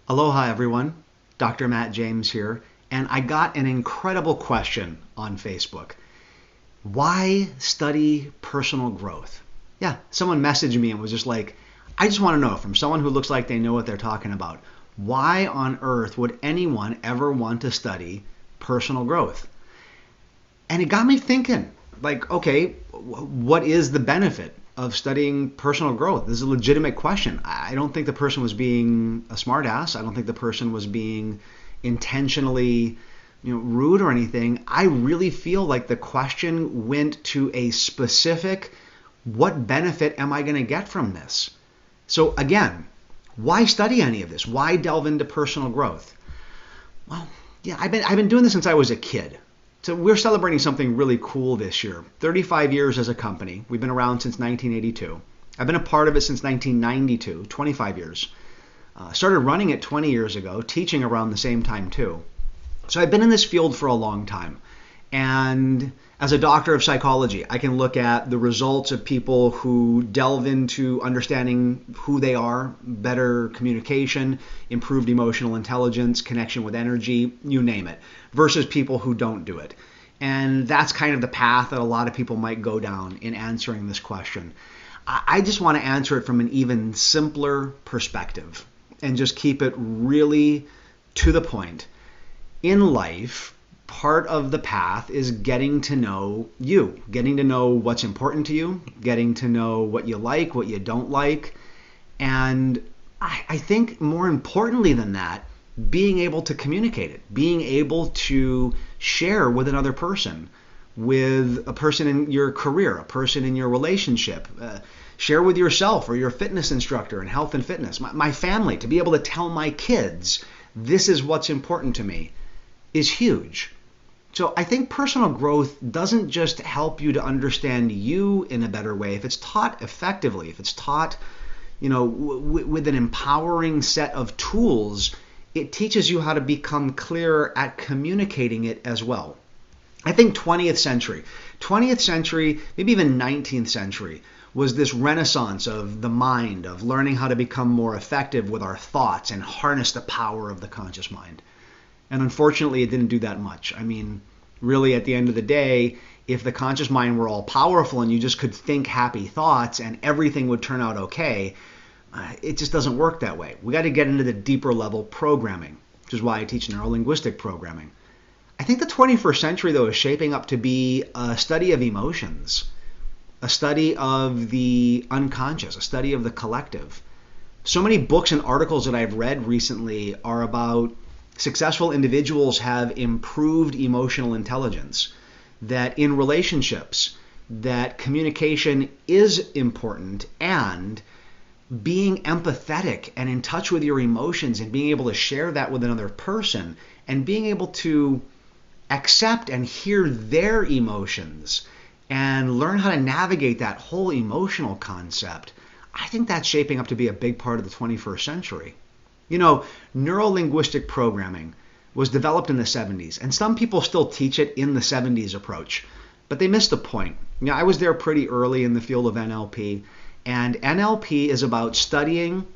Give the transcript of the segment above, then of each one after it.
Aloha everyone, Dr. Matt James here, and I got an incredible question on Facebook. Why study personal growth? Yeah, someone messaged me and was just like, I just want to know from someone who looks like they know what they're talking about, why on earth would anyone ever want to study personal growth? And it got me thinking, like, okay, what is the benefit of studying personal growth? This is a legitimate question. I don't think the person was being a smartass. I don't think the person was being intentionally, rude or anything. I really feel like the question went to a specific, what benefit am I going to get from this? So again, why study any of this? Why delve into personal growth? Well, yeah, I've been doing this since I was a kid. So we're celebrating something really cool this year. 35 years as a company. We've been around since 1982. I've been a part of it since 1992, 25 years. Started running it 20 years ago, teaching around the same time too. So I've been in this field for a long time. And as a doctor of psychology, I can look at the results of people who delve into understanding who they are, better communication, improved emotional intelligence, connection with energy, you name it, versus people who don't do it. And that's kind of the path that a lot of people might go down in answering this question. I just want to answer it from an even simpler perspective and just keep it really to the point. In life, part of the path is getting to know you, getting to know what's important to you, getting to know what you like, what you don't like. And I think more importantly than that, being able to communicate it, being able to share with another person, with a person in your career, a person in your relationship, share with yourself or your fitness instructor in health and fitness, my family, to be able to tell my kids, this is what's important to me, is huge. So I think personal growth doesn't just help you to understand you in a better way. If it's taught effectively, if it's taught, with an empowering set of tools, it teaches you how to become clearer at communicating it as well. I think 20th century, maybe even 19th century, was this renaissance of the mind, of learning how to become more effective with our thoughts and harness the power of the conscious mind. And unfortunately, it didn't do that much. I mean, really, at the end of the day, if the conscious mind were all powerful and you just could think happy thoughts and everything would turn out okay, it just doesn't work that way. We got to get into the deeper level programming, which is why I teach neuro-linguistic programming. I think the 21st century, though, is shaping up to be a study of emotions, a study of the unconscious, a study of the collective. So many books and articles that I've read recently are about successful individuals have improved emotional intelligence, that in relationships, that communication is important, and being empathetic and in touch with your emotions and being able to share that with another person and being able to accept and hear their emotions and learn how to navigate that whole emotional concept, I think that's shaping up to be a big part of the 21st century. Neuro-linguistic programming was developed in the 70s, and some people still teach it in the 70s approach, but they missed the point. I was there pretty early in the field of NLP, and NLP is about studying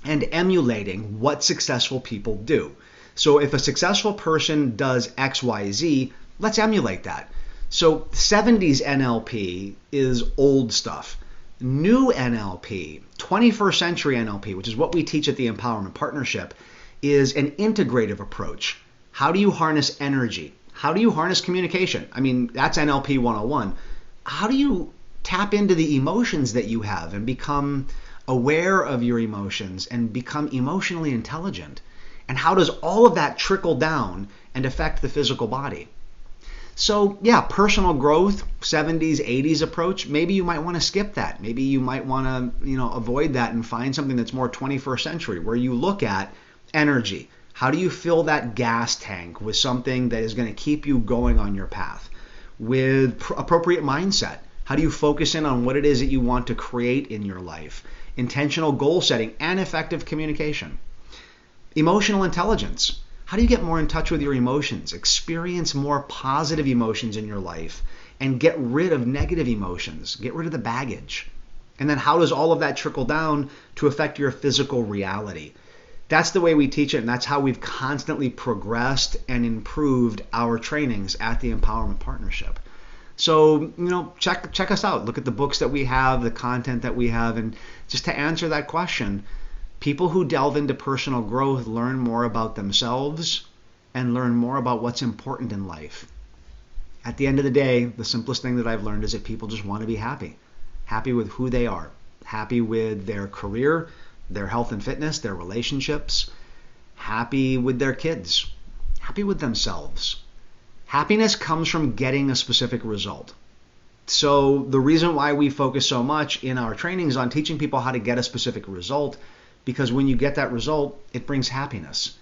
and emulating what successful people do. So if a successful person does XYZ, let's emulate that. So 70s NLP is old stuff. New NLP, 21st century NLP, which is what we teach at the Empowerment Partnership, is an integrative approach. How do you harness energy? How do you harness communication? I mean, that's NLP 101. How do you tap into the emotions that you have and become aware of your emotions and become emotionally intelligent? And how does all of that trickle down and affect the physical body? So yeah, personal growth, 70s, 80s approach, maybe you might want to skip that. Maybe you might want to, avoid that and find something that's more 21st century, where you look at energy. How do you fill that gas tank with something that is going to keep you going on your path? With appropriate mindset, how do you focus in on what it is that you want to create in your life? Intentional goal setting and effective communication. Emotional intelligence. How do you get more in touch with your emotions, experience more positive emotions in your life, and get rid of negative emotions, get rid of the baggage? And then how does all of that trickle down to affect your physical reality? that's the way we teach it, and that's how we've constantly progressed and improved our trainings at the Empowerment Partnership. So, check us out. Look at the books that we have, the content that we have, and just to answer that question, people who delve into personal growth learn more about themselves and learn more about what's important in life. At the end of the day, the simplest thing that I've learned is that people just want to be happy. Happy with who they are. Happy with their career, their health and fitness, their relationships. Happy with their kids. Happy with themselves. Happiness comes from getting a specific result. So the reason why we focus so much in our trainings on teaching people how to get a specific result, because when you get that result, it brings happiness.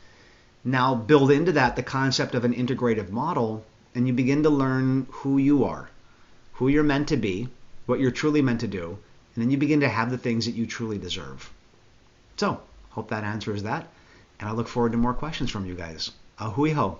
Now build into that the concept of an integrative model, and you begin to learn who you are, who you're meant to be, what you're truly meant to do, and then you begin to have the things that you truly deserve. So, hope that answers that, and I look forward to more questions from you guys. Ahui ho.